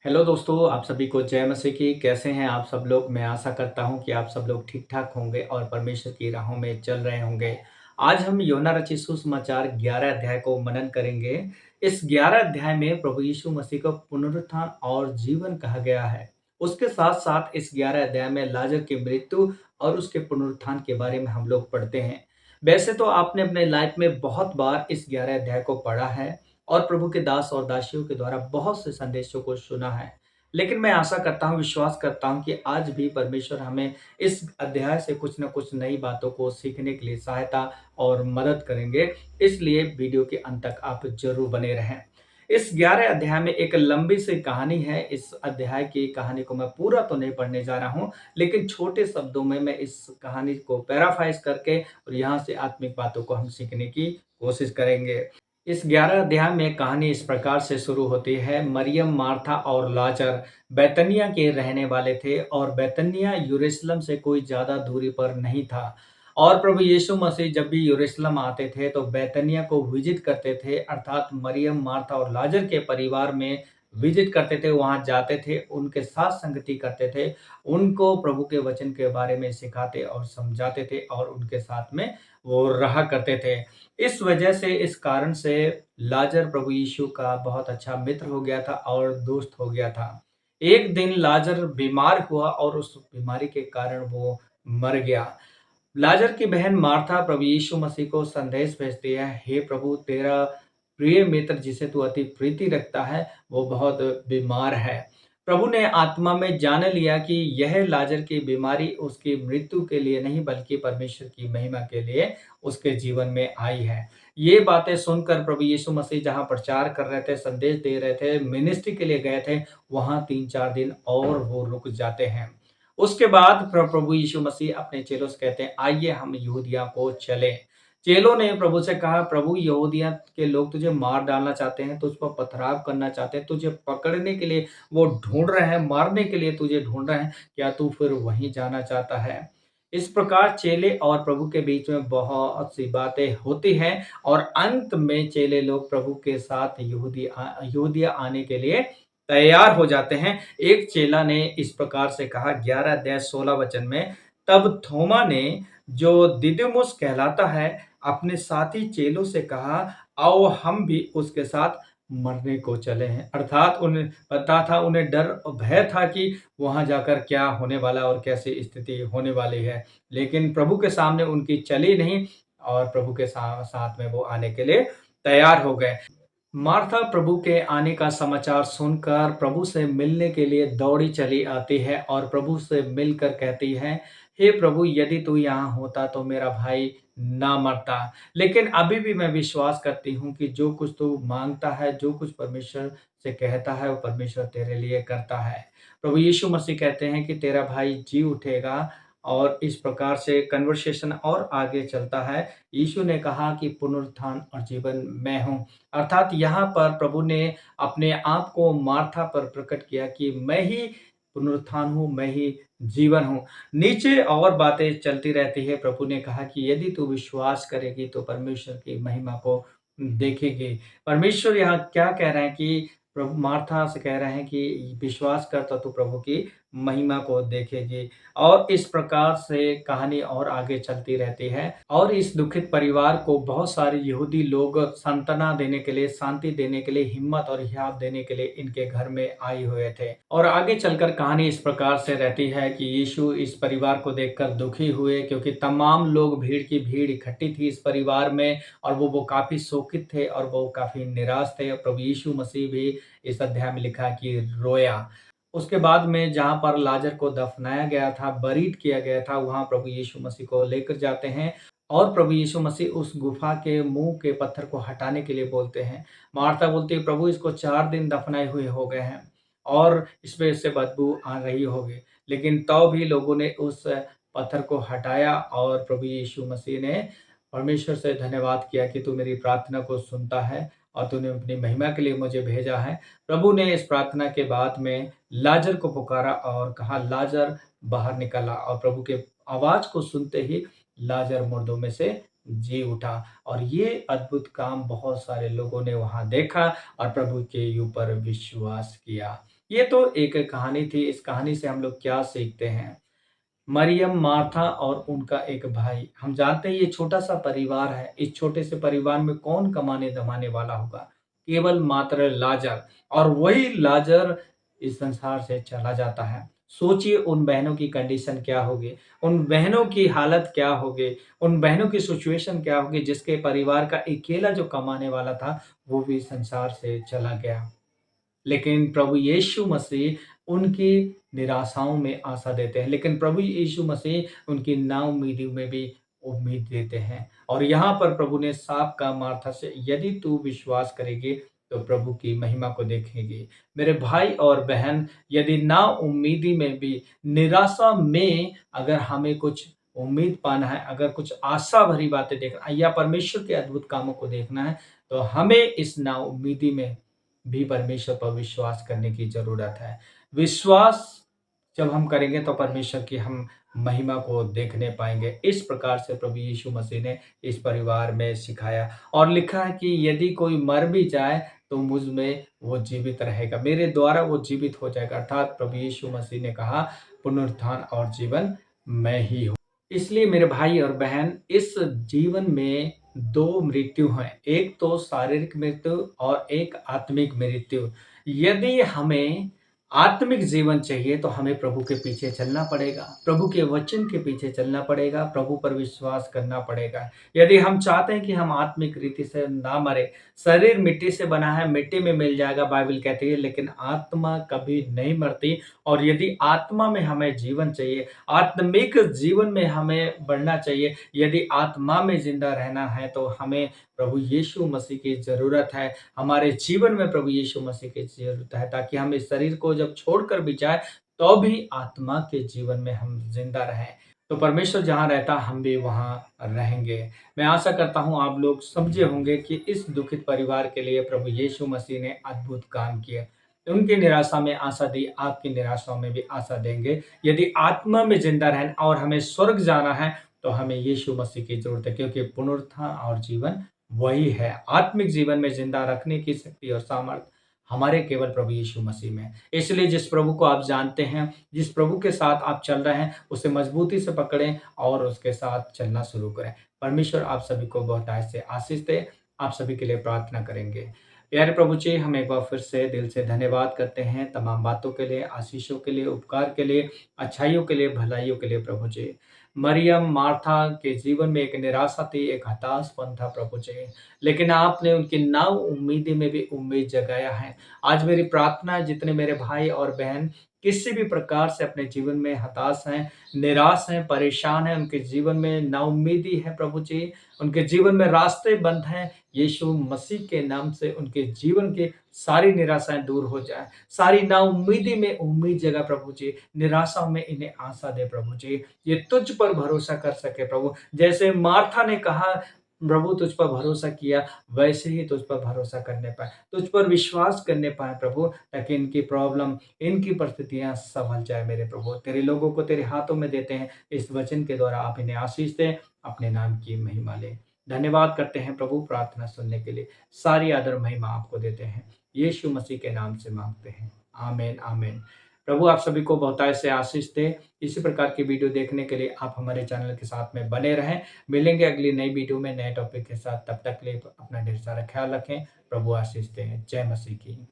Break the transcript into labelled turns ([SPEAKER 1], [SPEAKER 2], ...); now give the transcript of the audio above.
[SPEAKER 1] Hello दोस्तों, आप सभी को जय मसीह की। कैसे हैं आप सब लोग? मैं आशा करता हूं कि आप सब लोग ठीक-ठाक होंगे और परमेश्वर की राहों में चल रहे होंगे। आज हम यूहन्ना रचित सुसमाचार 11 अध्याय को मनन करेंगे। इस 11 अध्याय में प्रभु यीशु मसीह को पुनरुत्थान और जीवन कहा गया है। उसके साथ-साथ इस 11 अध्याय में लाजर की मृत्यु और उसके पुनरुत्थान के बारे में हम लोग पढ़ते हैं। वैसे तो आपने अपने लाइफ में बहुत बार इस 11 अध्याय को पढ़ा है और प्रभु के दास और दासियों के द्वारा बहुत से संदेशों को सुना है। लेकिन मैं आशा करता हूँ, विश्वास करता हूँ कि आज भी परमेश्वर हमें इस अध्याय से कुछ न कुछ नई बातों को सीखने के लिए सहायता और मदद करेंगे। इसलिए वीडियो के अंत तक आप ज़रूर बने रहें। इस 11 अध्याय में एक लंबी सी कहानी है। इस अध्याय की कहानी को मैं पूरा तो नहीं पढ़ने जा रहा हूँ, लेकिन छोटे शब्दों में मैं इस कहानी को पैराफ्राइज़ करके और यहाँ से आत्मिक बातों को हम सीखने की कोशिश करेंगे। इस 11 अध्याय में कहानी इस प्रकार से शुरू होती है। मरियम, मार्था और लाजर बैतनिय्याह के रहने वाले थे और बैतनिय्याह यरूशलेम से कोई ज़्यादा दूरी पर नहीं था। और प्रभु यीशु मसीह जब भी यरूशलेम आते थे तो बैतनिय्याह को विज़िट करते थे, अर्थात मरियम, मार्था और लाजर के परिवार में विज़िट करते थे, वहाँ जाते थे, उनके साथ संगति करते थे, उनको प्रभु के वचन के बारे में सिखाते और समझाते थे और उनके साथ में वो रहा करते थे। इस वजह से, इस कारण से लाजर प्रभु यीशु का बहुत अच्छा मित्र हो गया था और दोस्त हो गया था। एक दिन लाजर बीमार हुआ और उस बीमारी के कारण वो मर गया। लाजर की बहन मार्था प्रभु यीशु मसीह को संदेश भेजती है, हे प्रभु, तेरा प्रिय मित्र जिसे तू अति प्रीति रखता है, वो बहुत बीमार है। प्रभु ने आत्मा में जान लिया कि यह लाजर की बीमारी उसकी मृत्यु के लिए नहीं बल्कि परमेश्वर की महिमा के लिए उसके जीवन में आई है। ये बातें सुनकर प्रभु यीशु मसीह जहाँ प्रचार कर रहे थे, संदेश दे रहे थे, मिनिस्ट्री के लिए गए थे, वहाँ 3-4 दिन और वो रुक जाते हैं। उसके बाद प्रभु यीशु मसीह अपने चेलों से कहते हैं, आइए हम यहूदिया को चलें। चेलों ने प्रभु से कहा, प्रभु, यहूदिया के लोग तुझे मार डालना चाहते हैं, तुझ पर पथराव करना चाहते हैं, तुझे पकड़ने के लिए वो ढूंढ रहे हैं, मारने के लिए तुझे ढूंढ रहे हैं, क्या तू फिर वहीं जाना चाहता है? इस प्रकार चेले और प्रभु के बीच में बहुत सी बातें होती हैं और अंत में चेले लोग प्रभु के साथ यहूदिया आने के लिए तैयार हो जाते हैं। एक चेला ने इस प्रकार से कहा 11 अध्याय 16 वचन में, तब थोमा ने, जो दिदुमुस कहलाता है, अपने साथी चेलों से कहा, आओ हम भी उसके साथ मरने को चले हैं। अर्थात उन्हें पता था, उन्हें डर और भय था कि वहां जाकर क्या होने वाला और कैसी स्थिति होने वाली है। लेकिन प्रभु के सामने उनकी चली नहीं और प्रभु के साथ में वो आने के लिए तैयार हो गए। मार्था प्रभु के आने का समाचार सुनकर प्रभु से मिलने के लिए दौड़ी चली आती है और प्रभु से मिलकर कहती है, हे प्रभु, यदि तू यहाँ होता तो मेरा भाई ना मरता। लेकिन अभी भी मैं विश्वास करती हूँ कि जो कुछ तू मांगता है, जो कुछ परमेश्वर से कहता है, वो परमेश्वर तेरे लिए करता है। प्रभु यीशु मसीह कहते हैं कि तेरा भाई जी उठेगा और इस प्रकार से कन्वर्सेशन और आगे चलता है। यीशु ने कहा कि पुनरुत्थान और जीवन मैं हूँ। अर्थात यहाँ पर प्रभु ने अपने आप को मार्था पर प्रकट किया कि मैं ही पुनरुत्थान हूँ, मैं ही जीवन हूँ। नीचे और बातें चलती रहती है। प्रभु ने कहा कि यदि तू विश्वास करेगी तो परमेश्वर की महिमा को देखेगी। परमेश्वर यहाँ क्या कह रहे हैं कि प्रभु मार्था से कह रहे हैं कि विश्वास कर तो तू प्रभु की महिमा को देखेगी। और इस प्रकार से कहानी और आगे चलती रहती है और इस दुखित परिवार को बहुत सारे यहूदी लोग सांत्वना देने के लिए, शांति देने के लिए, हिम्मत और हियाव देने के लिए इनके घर में आए हुए थे। और आगे चलकर कहानी इस प्रकार से रहती है कि यीशु इस परिवार को देखकर दुखी हुए, क्योंकि तमाम लोग, भीड़ की भीड़ इकट्ठी थी इस परिवार में और वो काफ़ी शोकित थे और वो काफ़ी निराश थे। प्रभु यीशु मसीह भी इस अध्याय में लिखा है कि रोया। उसके बाद में जहाँ पर लाजर को दफनाया गया था, बरीड किया गया था, वहाँ प्रभु यीशु मसीह को लेकर जाते हैं और प्रभु यीशु मसीह उस गुफा के मुँह के पत्थर को हटाने के लिए बोलते हैं। मार्था बोलती है, प्रभु, इसको 4 दिन दफनाए हुए हो गए हैं और इसमें से बदबू आ रही होगी। लेकिन तो भी लोगों ने उस पत्थर को हटाया और प्रभु यीशु मसीह ने परमेश्वर से धन्यवाद किया कि तू मेरी प्रार्थना को सुनता है और तूने अपनी महिमा के लिए मुझे भेजा है। प्रभु ने इस प्रार्थना के बाद में लाजर को पुकारा और कहा, लाजर बाहर निकला, और प्रभु के आवाज को सुनते ही लाजर मुर्दों में से जी उठा। और ये अद्भुत काम बहुत सारे लोगों ने वहां देखा और प्रभु के ऊपर विश्वास किया। ये तो एक कहानी थी, इस कहानी से हम लोग क्या सीखते हैं? मरियम, मार्था और उनका एक भाई। हम जानते हैं ये छोटा-सा परिवार है। इस छोटे से परिवार में कौन कमाने-धमाने वाला होगा? केवल मात्र लाज़र, और वही लाज़र इस संसार से चला जाता है। सोचिए उन बहनों की कंडीशन क्या होगी? उन बहनों की हालत क्या होगी? उन बहनों की सिचुएशन क्या होगी जिसके परिवार का अकेला जो कमाने वाला था, वो भी संसार से चला गया। लेकिन प्रभु यीशु मसीह उनकी निराशाओं में आशा देते हैं, लेकिन प्रभु यीशु मसीह उनकी नाउम्मीदी में भी उम्मीद देते हैं। और यहाँ पर प्रभु ने साफ कहा मार्था से, यदि तू विश्वास करेगी तो प्रभु की महिमा को देखेगी। मेरे भाई और बहन, यदि नाउम्मीदी में भी, निराशा में अगर हमें कुछ उम्मीद पाना है, अगर कुछ आशा भरी बातें देखना या परमेश्वर के अद्भुत कामों को देखना है, तो हमें इस नाउम्मीदी में भी परमेश्वर पर विश्वास करने की ज़रूरत है। विश्वास जब हम करेंगे तो परमेश्वर की हम महिमा को देखने पाएँगे। इस प्रकार से प्रभु यीशु मसीह ने इस परिवार में सिखाया और लिखा है कि यदि कोई मर भी जाए तो मुझ में वो जीवित रहेगा, मेरे द्वारा वो जीवित हो जाएगा। अर्थात प्रभु यीशु मसीह ने कहा पुनरुत्थान और जीवन मैं ही हूँ। इसलिए मेरे भाई और बहन, इस जीवन में 2 मृत्यु हैं, एक तो शारीरिक मृत्यु और एक आत्मिक मृत्यु। यदि हमें आत्मिक जीवन चाहिए तो हमें प्रभु के पीछे चलना पड़ेगा, प्रभु के वचन के पीछे चलना पड़ेगा, प्रभु पर विश्वास करना पड़ेगा। यदि हम चाहते हैं कि हम आत्मिक रीति से ना मरें, शरीर मिट्टी से बना है, मिट्टी में मिल जाएगा बाइबल कहती है, लेकिन आत्मा कभी नहीं मरती। और यदि आत्मा में हमें जीवन चाहिए, आत्मिक जीवन में हमें बढ़ना चाहिए, यदि आत्मा में ज़िंदा रहना है तो हमें प्रभु यीशु मसीह की ज़रूरत है। हमारे जीवन में प्रभु यीशु मसीह की ज़रूरत है, ताकि हम इस शरीर को जब छोड़कर भी जाएँ, तो भी आत्मा के जीवन में हम ज़िंदा रहें। तो परमेश्वर जहाँ रहता हम भी वहाँ रहेंगे। मैं आशा करता हूँ आप लोग समझे होंगे कि इस दुखित परिवार के लिए प्रभु यीशु मसीह ने अद्भुत काम किए। उनकी निराशा में आशा दी, आपकी निराशाओं में भी आशा देंगे। यदि आत्मा में ज़िंदा रहना और हमें स्वर्ग जाना है, तो हमें यीशु मसीह की ज़रूरत है, क्योंकि पुनरुत्थान और जीवन वही है। आत्मिक जीवन में ज़िंदा रखने की शक्ति और सामर्थ्य हमारे केवल प्रभु यीशु मसीह में है। इसलिए जिस प्रभु को आप जानते हैं, जिस प्रभु के साथ आप चल रहे हैं, उसे मज़बूती से पकड़ें और उसके साथ चलना शुरू करें। परमेश्वर आप सभी को बहुतायत से आशीष दे। आप सभी के लिए प्रार्थना करेंगे। प्यारे प्रभु जी, हम एक बार फिर से दिल से धन्यवाद करते हैं तमाम बातों के लिए, आशीषों के लिए, उपकार के लिए, अच्छाइयों के लिए, भलाइयों के लिए प्रभु जी। मरियम, मार्था के जीवन में एक निराशा थी, एक हताशपन था प्रभु जी, लेकिन आपने उनकी नाउम्मीदी में भी उम्मीद जगाया है। आज मेरी प्रार्थना है, जितने मेरे भाई और बहन किसी भी प्रकार से अपने जीवन में हताश हैं, निराश हैं, परेशान हैं, उनके जीवन में नाउम्मीदी है प्रभु जी, उनके जीवन में रास्ते बंद हैं, यीशु मसीह के नाम से उनके जीवन की सारी निराशाएँ दूर हो जाएँ। सारी नाउम्मीदी में उम्मीद जगा प्रभु जी, निराशाओं में इन्हें आशा दे प्रभु जी। ये तुझ पर भरोसा कर सके प्रभु। जैसे मार्था ने कहा प्रभु तुझ पर भरोसा किया, वैसे ही तुझ पर भरोसा करने पाएँ, तुझ पर विश्वास करने पाएँ प्रभु, ताकि इनकी प्रॉब्लम, इनकी परिस्थितियाँ सँभल जाए मेरे प्रभु। तेरे लोगों को तेरे हाथों में देते हैं, इस वचन के द्वारा आप इन्हें आशीष दें, अपने नाम की महिमा लें। धन्यवाद करते हैं प्रभु प्रार्थना सुनने के लिए। सारी आदर महिमा आपको देते हैं। यीशु मसीह के नाम से माँगते हैं। आमीन, आमीन। प्रभु आप सभी को बहुतायत से आशीष दे। इसी प्रकार की वीडियो देखने के लिए आप हमारे चैनल के साथ में बने रहें। मिलेंगे अगली नई वीडियो में नए टॉपिक के साथ। तब तक के लिए अपना ढेर सारा ख्याल रखें। प्रभु आशीष दें। जय मसीह की।